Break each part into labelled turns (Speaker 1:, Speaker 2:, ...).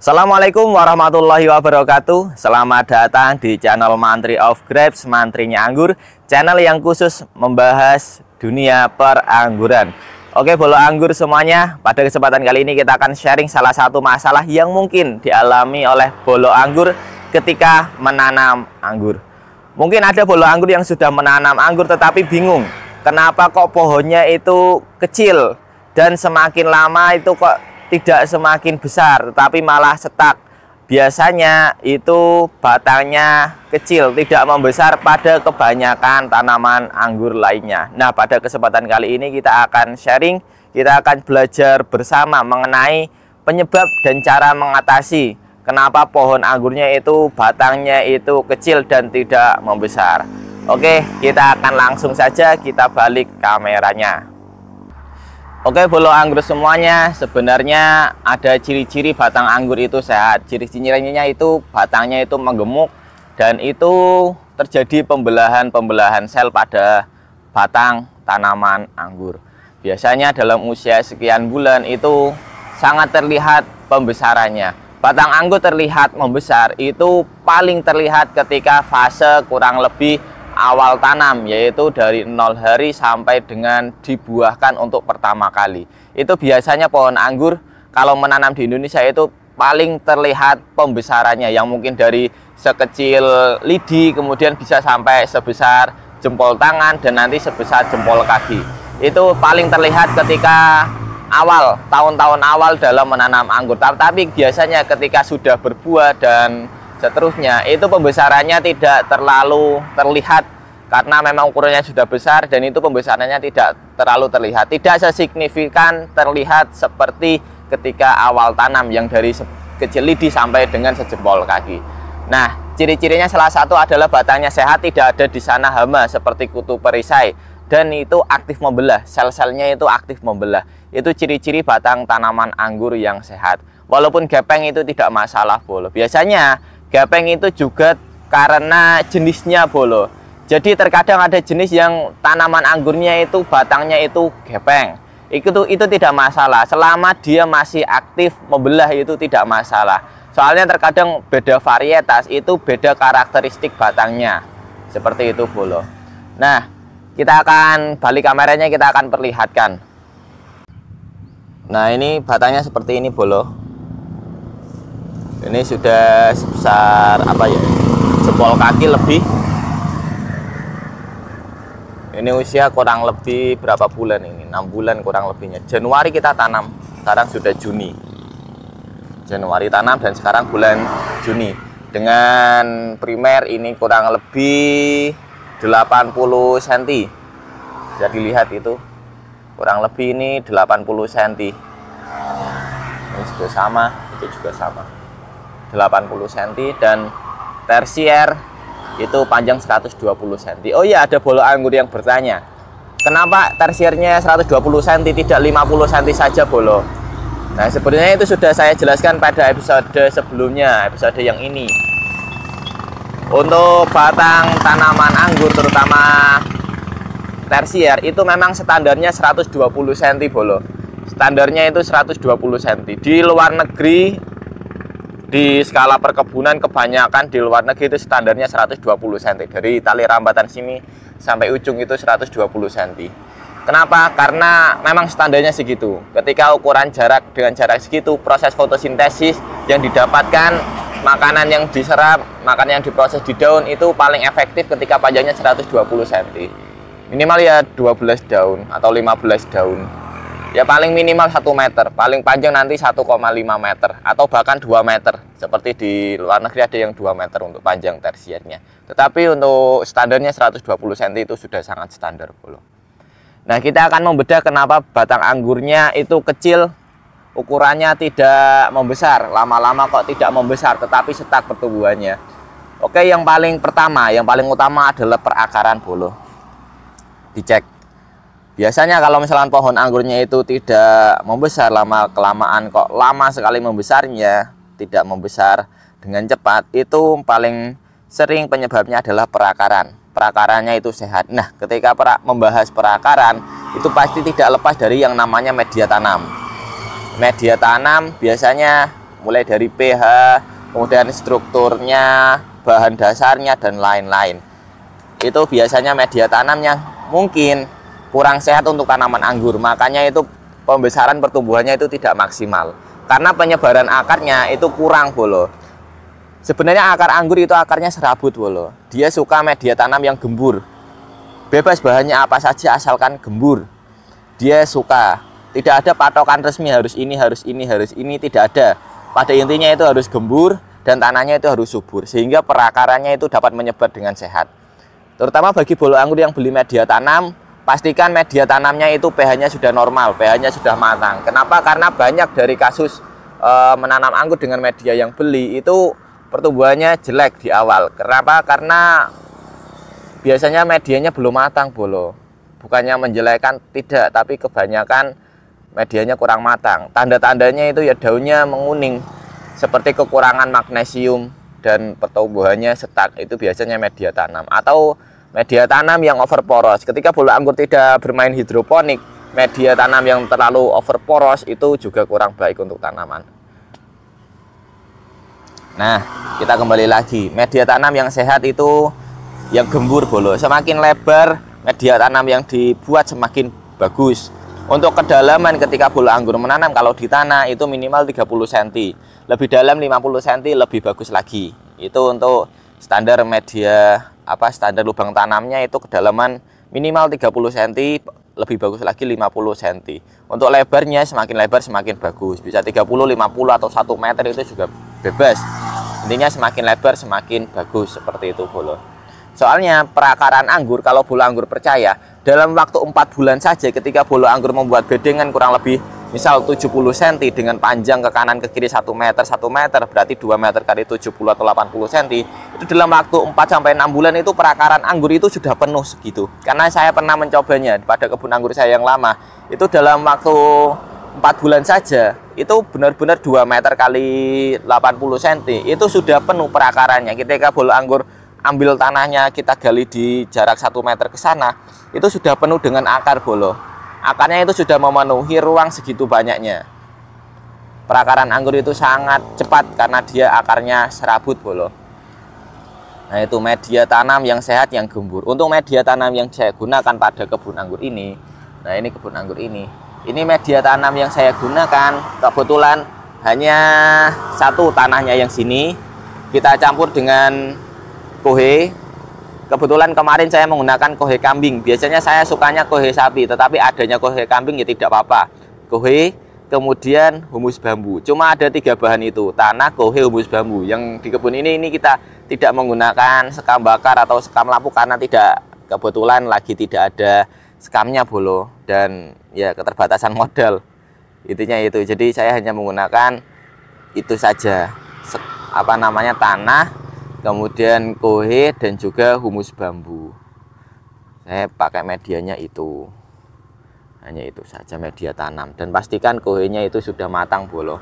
Speaker 1: Assalamualaikum warahmatullahi wabarakatuh. Selamat datang di channel Mantri of Grapes, Mantrinya Anggur, channel yang khusus membahas dunia perangguran. Oke bolo anggur semuanya, pada kesempatan kali ini kita akan sharing salah satu masalah yang mungkin dialami oleh bolo anggur ketika menanam anggur. Mungkin ada bolo anggur yang sudah menanam anggur tetapi bingung kenapa kok pohonnya itu kecil dan semakin lama itu kok tidak semakin besar, tapi malah setak. Biasanya itu batangnya kecil, tidak membesar pada kebanyakan tanaman anggur lainnya. Nah, pada kesempatan kali ini kita akan sharing, kita akan belajar bersama mengenai penyebab dan cara mengatasi kenapa pohon anggurnya itu batangnya itu kecil dan tidak membesar. Oke, kita akan langsung saja kita balik kameranya. Oke bolo anggur semuanya, sebenarnya ada ciri-ciri batang anggur itu sehat. Ciri-cirinya itu batangnya itu menggemuk dan itu terjadi pembelahan sel pada batang tanaman anggur. Biasanya dalam usia sekian bulan itu sangat terlihat pembesarannya. Batang anggur terlihat membesar itu paling terlihat ketika fase kurang lebih awal tanam, yaitu dari 0 hari sampai dengan dibuahkan untuk pertama kali. Itu biasanya pohon anggur kalau menanam di Indonesia itu paling terlihat pembesarannya, yang mungkin dari sekecil lidi kemudian bisa sampai sebesar jempol tangan dan nanti sebesar jempol kaki. Itu paling terlihat ketika awal, tahun-tahun awal dalam menanam anggur. Tapi biasanya ketika sudah berbuah dan seterusnya itu pembesarannya tidak terlalu terlihat karena memang ukurannya sudah besar dan itu pembesarannya tidak terlalu terlihat, tidak sesignifikan terlihat seperti ketika awal tanam yang dari kecil lidi sampai dengan sejempol kaki. Nah, ciri-cirinya salah satu adalah batangnya sehat, tidak ada di sana hama seperti kutu perisai, dan itu aktif membelah, sel-selnya itu aktif membelah. Itu ciri-ciri batang tanaman anggur yang sehat. Walaupun gepeng itu tidak masalah bolo. Biasanya gepeng itu juga karena jenisnya bolo. Jadi terkadang ada jenis yang tanaman anggurnya itu batangnya itu gepeng. Itu tidak masalah. Selama dia masih aktif membelah itu tidak masalah. Soalnya terkadang beda varietas itu beda karakteristik batangnya. Seperti itu bolo. Nah, kita akan balik kameranya, kita akan perlihatkan. Nah, ini batangnya seperti ini bolo. Ini sudah sebesar apa ya, jempol kaki lebih. Ini usia kurang lebih berapa bulan ini, 6 bulan kurang lebihnya. Januari kita tanam, sekarang sudah Juni. Januari tanam dan sekarang bulan Juni. Dengan primer ini kurang lebih 80 cm. Bisa dilihat itu kurang lebih ini 80 cm. Ini juga sama, itu juga sama, 80 cm. Dan tersier itu panjang 120 cm. Oh iya, ada bolo anggur yang bertanya, kenapa tersiernya 120 cm tidak 50 cm saja bolo? Nah, sebenarnya itu sudah saya jelaskan pada episode sebelumnya, episode yang ini. Untuk batang tanaman anggur terutama tersier itu memang standarnya 120 cm bolo. Standarnya itu 120 cm. Di luar negeri, di skala perkebunan kebanyakan di luar negeri itu standarnya 120 cm. Dari tali rambatan sini sampai ujung itu 120 cm. Kenapa? Karena memang standarnya segitu. Ketika ukuran jarak dengan jarak segitu, proses fotosintesis yang didapatkan, makanan yang diserap, makanan yang diproses di daun itu paling efektif ketika panjangnya 120 cm. Minimal ya 12 daun atau 15 daun. Ya paling minimal 1 meter, paling panjang nanti 1,5 meter atau bahkan 2 meter. Seperti di luar negeri ada yang 2 meter untuk panjang tersiernya. Tetapi untuk standarnya 120 cm itu sudah sangat standar bolo. Nah, kita akan membedah kenapa batang anggurnya itu kecil, ukurannya tidak membesar, lama-lama kok tidak membesar tetapi setak pertumbuhannya. Oke, yang paling pertama, yang paling utama adalah perakaran bolo. Dicek. Biasanya kalau misalnya pohon anggurnya itu tidak membesar, lama-kelamaan kok lama sekali membesarnya, tidak membesar dengan cepat, itu paling sering penyebabnya adalah perakaran. Perakarannya itu sehat. Nah, ketika membahas perakaran, itu pasti tidak lepas dari yang namanya media tanam. Media tanam biasanya mulai dari pH, kemudian strukturnya, bahan dasarnya, dan lain-lain. Itu biasanya media tanam yang mungkin kurang sehat untuk tanaman anggur, makanya itu pembesaran pertumbuhannya itu tidak maksimal karena penyebaran akarnya itu kurang bolo. Sebenarnya akar anggur itu akarnya serabut bolo, dia suka media tanam yang gembur, bebas bahannya apa saja asalkan gembur. Dia suka, tidak ada patokan resmi harus ini, harus ini, harus ini, tidak ada. Pada intinya itu harus gembur dan tanahnya itu harus subur sehingga perakarannya itu dapat menyebar dengan sehat. Terutama bagi bolo anggur yang beli media tanam, pastikan media tanamnya itu pH-nya sudah normal, pH-nya sudah matang. Kenapa? Karena banyak dari kasus menanam anggur dengan media yang beli itu pertumbuhannya jelek di awal. Kenapa? Karena biasanya medianya belum matang bolo. Bukannya menjelekkan, tidak, tapi kebanyakan medianya kurang matang. Tanda-tandanya itu ya daunnya menguning seperti kekurangan magnesium dan pertumbuhannya stuck. Itu biasanya media tanam atau media tanam yang overporos. Ketika bolo anggur tidak bermain hidroponik, media tanam yang terlalu overporos itu juga kurang baik untuk tanaman. Nah, kita kembali lagi. Media tanam yang sehat itu yang gembur bolo. Semakin lebar media tanam yang dibuat semakin bagus. Untuk kedalaman ketika bolo anggur menanam kalau di tanah itu minimal 30 cm. Lebih dalam 50 cm lebih bagus lagi. Itu untuk standar media standar lubang tanamnya itu kedalaman minimal 30 cm, lebih bagus lagi 50 cm. Untuk lebarnya semakin lebar semakin bagus. Bisa 30, 50 atau 1 meter itu juga bebas. Intinya semakin lebar semakin bagus, seperti itu bolo. Soalnya perakaran anggur, kalau bolo anggur percaya, dalam waktu 4 bulan saja ketika bolo anggur membuat bedengan kurang lebih misal 70 cm dengan panjang ke kanan ke kiri 1 meter, 1 meter berarti 2 meter kali 70 atau 80 cm. Itu dalam waktu 4-6 bulan itu perakaran anggur itu sudah penuh segitu. Karena saya pernah mencobanya pada kebun anggur saya yang lama. Itu dalam waktu 4 bulan saja itu benar-benar 2 meter kali 80 cm itu sudah penuh perakarannya. Ketika bolo anggur ambil tanahnya kita gali di jarak 1 meter ke sana, itu sudah penuh dengan akar bolo. Akarnya itu sudah memenuhi ruang segitu banyaknya. Perakaran anggur itu sangat cepat karena dia akarnya serabut bolo. Nah, itu media tanam yang sehat yang gembur. Untuk media tanam yang saya gunakan pada kebun anggur ini, nah ini kebun anggur ini media tanam yang saya gunakan kebetulan hanya satu tanahnya yang sini kita campur dengan kohe. Kebetulan kemarin saya menggunakan kohe kambing. Biasanya saya sukanya kohe sapi, tetapi adanya kohe kambing ya tidak apa-apa. Kohe, kemudian humus bambu. Cuma ada 3 bahan itu, tanah, kohe, humus bambu. Yang di kebun ini kita tidak menggunakan sekam bakar atau sekam lampu karena kebetulan lagi tidak ada skamnya bolo, dan ya keterbatasan modal. Intinya itu. Jadi saya hanya menggunakan itu saja. Tanah, kemudian kohe dan juga humus bambu. Saya pakai medianya itu. Hanya itu saja media tanam, dan pastikan kohenya itu sudah matang bolo.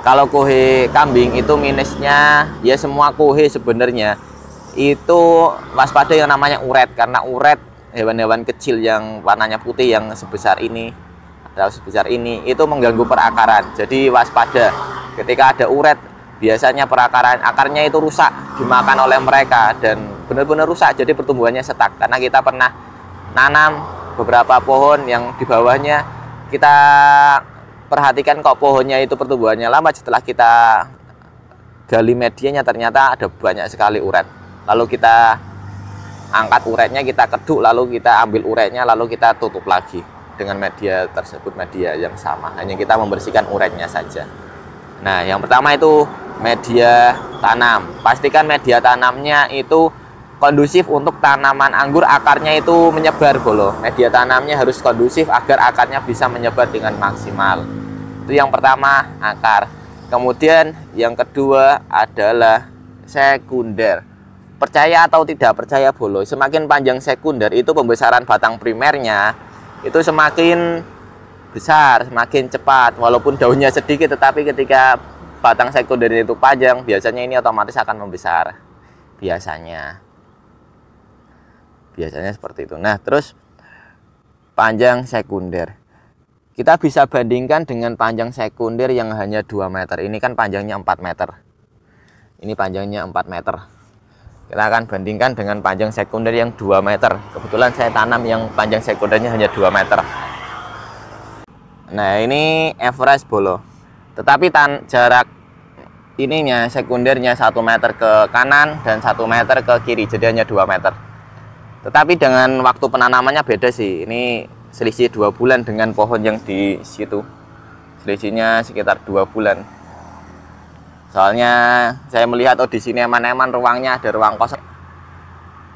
Speaker 1: Kalau kohe kambing itu minusnya ya semua kohe sebenarnya itu waspada yang namanya uret, karena uret hewan-hewan kecil yang warnanya putih yang sebesar ini atau sebesar ini itu mengganggu perakaran. Jadi waspada ketika ada uret, biasanya akarnya itu rusak dimakan oleh mereka dan benar-benar rusak, jadi pertumbuhannya setak. Karena kita pernah nanam beberapa pohon yang di bawahnya kita perhatikan kok pohonnya itu pertumbuhannya lama, setelah kita gali medianya ternyata ada banyak sekali uret. Lalu kita angkat uretnya, kita keduk, lalu kita ambil uretnya, lalu kita tutup lagi dengan media tersebut, media yang sama, hanya kita membersihkan uretnya saja. Nah, yang pertama itu media tanam. Pastikan media tanamnya itu kondusif untuk tanaman anggur, akarnya itu menyebar bolo. Media tanamnya harus kondusif agar akarnya bisa menyebar dengan maksimal. Itu yang pertama, akar. Kemudian yang kedua adalah sekunder. Percaya atau tidak percaya bolo, semakin panjang sekunder itu pembesaran batang primernya itu semakin besar, semakin cepat. Walaupun daunnya sedikit, tetapi ketika batang sekunder itu panjang, biasanya ini otomatis akan membesar. Biasanya seperti itu. Nah, terus panjang sekunder. Kita bisa bandingkan dengan panjang sekunder yang hanya 2 meter. Ini kan panjangnya 4 meter. Ini panjangnya 4 meter. Kita akan bandingkan dengan panjang sekunder yang 2 meter. Kebetulan saya tanam yang panjang sekundernya hanya 2 meter. Nah, ini average bolo. Tetapi jarak ininya sekundernya 1 meter ke kanan dan 1 meter ke kiri. Jadi hanya 2 meter. Tetapi dengan waktu penanamannya beda sih. Ini selisih 2 bulan dengan pohon yang di situ. Selisihnya sekitar 2 bulan. Soalnya saya melihat di sini eman-eman ruangnya ada ruang kosong.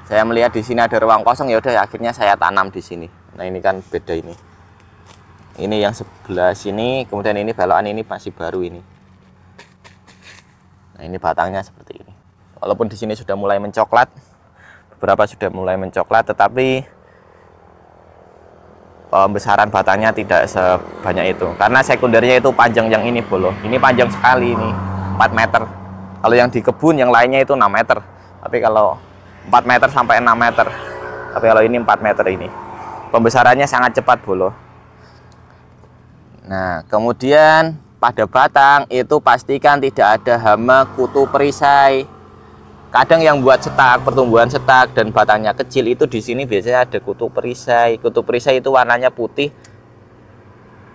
Speaker 1: Saya melihat di sini ada ruang kosong, ya udah akhirnya saya tanam di sini. Nah, ini kan beda ini. Ini yang sebelah sini, kemudian ini belokan ini masih baru ini. Nah, ini batangnya seperti ini. Walaupun di sini sudah mulai mencoklat. Beberapa sudah mulai mencoklat, tetapi pembesaran batangnya tidak sebanyak itu. Karena sekundernya itu panjang yang ini bolo. Ini panjang sekali ini, 4 meter. Kalau yang di kebun yang lainnya itu 6 meter. Tapi kalau 4 meter sampai 6 meter. Tapi kalau ini 4 meter ini. Pembesarannya sangat cepat bolo. Nah, kemudian pada batang itu pastikan tidak ada hama kutu perisai. Kadang yang buat setak, pertumbuhan setak dan batangnya kecil itu di sini biasanya ada kutu perisai. Kutu perisai itu warnanya putih.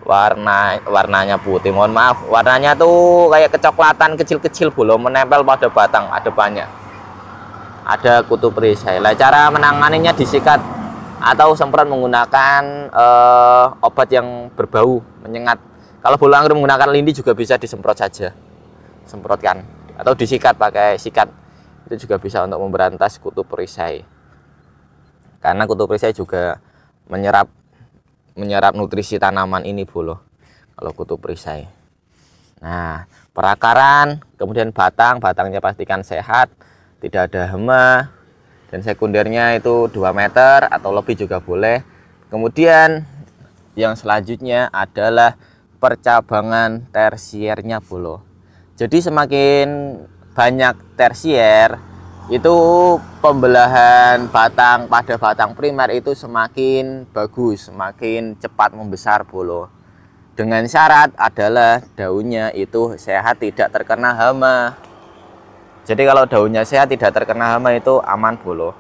Speaker 1: Warnanya putih. Mohon maaf, warnanya tuh kayak kecoklatan kecil-kecil belum menempel pada batang, ada banyak. Ada kutu perisai. Lah, cara menanganinya disikat atau semprot menggunakan obat yang berbau, menyengat. Kalau bolo anggur menggunakan lindi juga bisa disemprot saja. Semprotkan atau disikat pakai sikat. Itu juga bisa untuk memberantas kutu perisai. Karena kutu perisai juga menyerap nutrisi tanaman ini bolo. Kalau kutu perisai. Nah, perakaran, kemudian batangnya pastikan sehat, tidak ada hama, dan sekundernya itu 2 meter atau lebih juga boleh. Kemudian yang selanjutnya adalah percabangan tersiernya bolo. Jadi semakin banyak tersier itu pembelahan batang pada batang primer itu semakin bagus, semakin cepat membesar bolo. Dengan syarat adalah daunnya itu sehat, tidak terkena hama. Jadi kalau daunnya sehat tidak terkena hama itu aman bolo.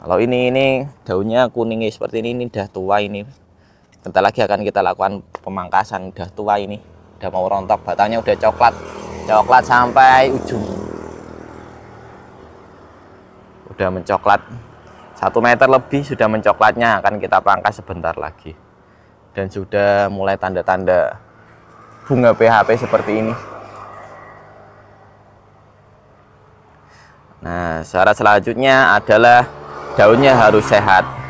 Speaker 1: Kalau ini daunnya kuning seperti ini udah tua ini. Bentar lagi akan kita lakukan pemangkasan, udah tua ini, udah mau rontok, batangnya udah coklat sampai ujung. Udah mencoklat 1 meter lebih sudah mencoklatnya, akan kita pangkas sebentar lagi. Dan sudah mulai tanda-tanda bunga PHP seperti ini. Nah, syarat selanjutnya adalah daunnya harus sehat.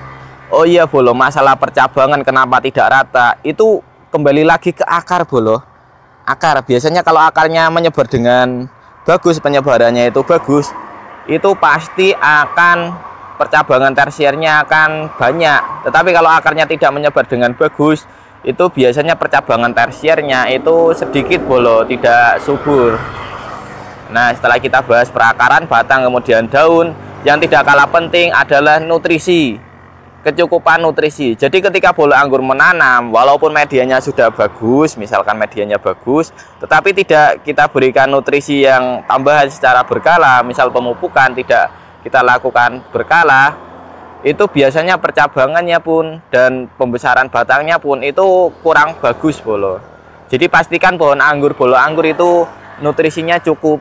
Speaker 1: Oh iya bolo, masalah percabangan kenapa tidak rata itu kembali lagi ke akar bolo. Akar biasanya kalau akarnya menyebar dengan bagus, penyebarannya itu bagus, itu pasti akan percabangan tersiernya akan banyak. Tetapi kalau akarnya tidak menyebar dengan bagus, itu biasanya percabangan tersiernya itu sedikit bolo, tidak subur. Nah, setelah kita bahas perakaran batang kemudian daun, yang tidak kalah penting adalah nutrisi. Kecukupan nutrisi. Jadi ketika bolo anggur menanam, walaupun medianya sudah bagus, misalkan medianya bagus, tetapi tidak kita berikan nutrisi yang tambahan secara berkala, misal pemupukan tidak kita lakukan berkala, itu biasanya percabangannya pun dan pembesaran batangnya pun itu kurang bagus bolo. Jadi pastikan bolo anggur itu nutrisinya cukup.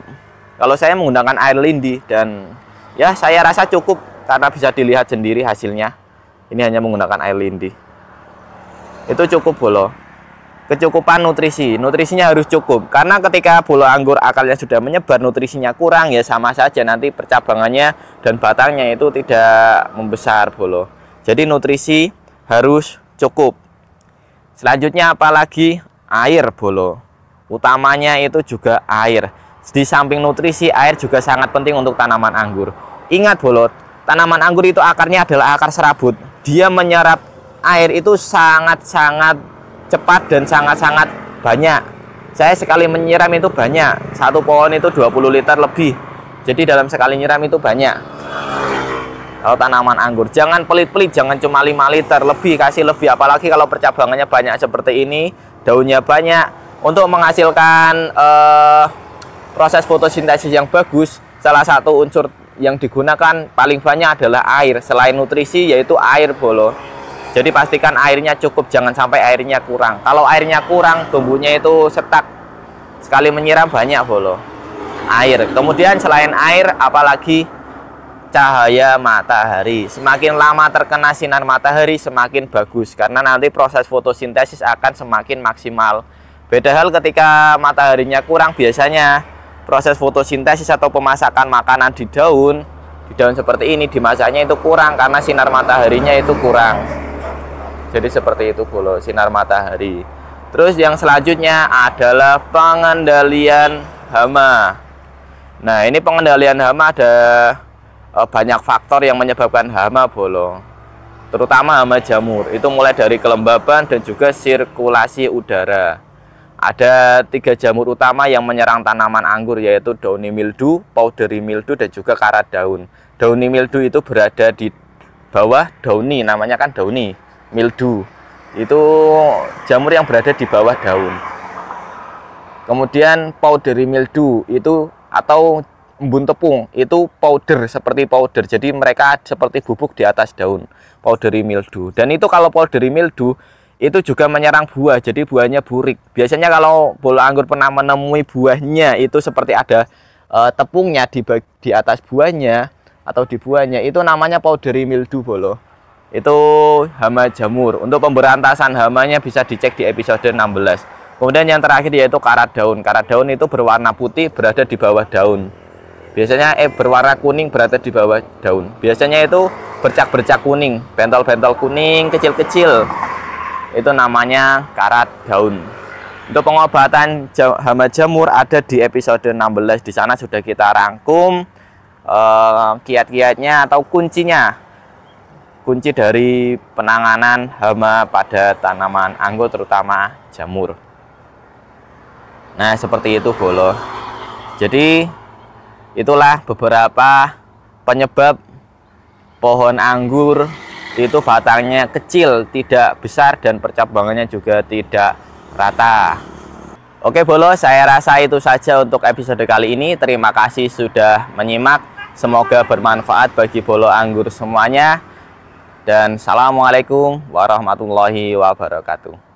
Speaker 1: Kalau saya menggunakan air lindi dan ya saya rasa cukup karena bisa dilihat sendiri hasilnya. Ini hanya menggunakan air lindi. Itu cukup bolo. Kecukupan nutrisinya harus cukup. Karena ketika bolo anggur akarnya sudah menyebar, nutrisinya kurang, ya sama saja nanti percabangannya dan batangnya itu tidak membesar bolo. Jadi nutrisi harus cukup. Selanjutnya apalagi air bolo. Utamanya itu juga air. Di samping nutrisi, air juga sangat penting untuk tanaman anggur. Ingat bolo, tanaman anggur itu akarnya adalah akar serabut. Dia menyerap air itu sangat-sangat cepat dan sangat-sangat banyak. Saya sekali menyiram itu banyak. Satu pohon itu 20 liter lebih. Jadi dalam sekali nyiram itu banyak. Kalau tanaman anggur jangan pelit-pelit, jangan cuma 5 liter, lebih, kasih lebih. Apalagi kalau percabangannya banyak seperti ini, daunnya banyak. Untuk menghasilkan proses fotosintesis yang bagus, salah satu unsur yang digunakan paling banyak adalah air. Selain nutrisi yaitu air, bolo. Jadi pastikan airnya cukup, jangan sampai airnya kurang. Kalau airnya kurang, tumbuhnya itu setak. Sekali menyiram banyak, bolo. Air. Kemudian selain air, apalagi cahaya matahari. Semakin lama terkena sinar matahari semakin bagus, karena nanti proses fotosintesis akan semakin maksimal. Beda hal ketika mataharinya kurang, biasanya proses fotosintesis atau pemasakan makanan di daun seperti ini, dimasaknya itu kurang karena sinar mataharinya itu kurang. Jadi seperti itu, bolo, sinar matahari. Terus yang selanjutnya adalah pengendalian hama. Nah, ini pengendalian hama ada banyak faktor yang menyebabkan hama, bolo, terutama hama jamur. Itu mulai dari kelembaban dan juga sirkulasi udara. Ada 3 jamur utama yang menyerang tanaman anggur, yaitu downy mildew, powdery mildew, dan juga karat daun. Downy mildew itu berada di bawah downy, namanya kan downy mildew. Itu jamur yang berada di bawah daun. Kemudian powdery mildew itu, atau embun tepung, itu powder, seperti powder, jadi mereka seperti bubuk di atas daun, powdery mildew. Dan itu kalau powdery mildew itu juga menyerang buah, jadi buahnya burik. Biasanya kalau bolo anggur pernah menemui buahnya itu seperti ada tepungnya di atas buahnya atau di buahnya, itu namanya powdery mildew, bolo. Itu hama jamur. Untuk pemberantasan hamanya bisa dicek di episode 16. Kemudian yang terakhir yaitu karat daun. Karat daun itu berwarna putih, berada di bawah daun. Biasanya berwarna kuning, berada di bawah daun. Biasanya itu bercak-bercak kuning, bentol-bentol kuning kecil-kecil. Itu namanya karat daun. Untuk pengobatan hama jamur ada di episode 16. Di sana sudah kita rangkum kiat-kiatnya atau kuncinya. Kunci dari penanganan hama pada tanaman anggur, terutama jamur. Nah, seperti itu, bolo. Jadi itulah beberapa penyebab pohon anggur itu batangnya kecil, tidak besar, dan percabangannya juga tidak rata. Oke, bolo, saya rasa itu saja untuk episode kali ini. Terima kasih sudah menyimak. Semoga bermanfaat bagi bolo anggur semuanya. Dan assalamualaikum warahmatullahi wabarakatuh.